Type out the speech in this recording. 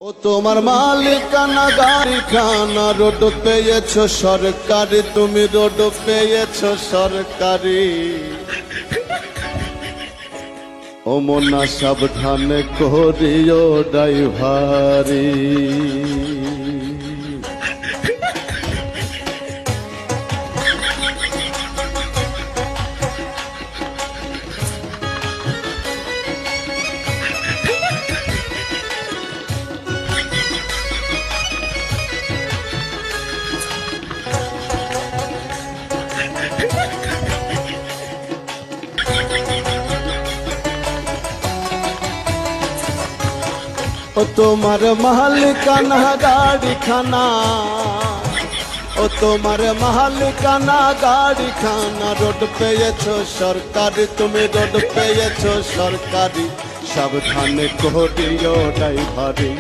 ও তোমার মালিকানা গাড়িখানা রোড পেয়েছো সরকারি, তুমি রোড পেয়েছো সরকারি। ও মনা সাবধানে করিও ড্রাইভারি। ও তোমার মালিকানা গাড়িখানা, ও তোমার মালিকানা গাড়িখানা রোড পেয়েছো সরকারি, তুমি রোড পেয়েছো সরকারি। সাবধানে করিও ড্রাইভারি।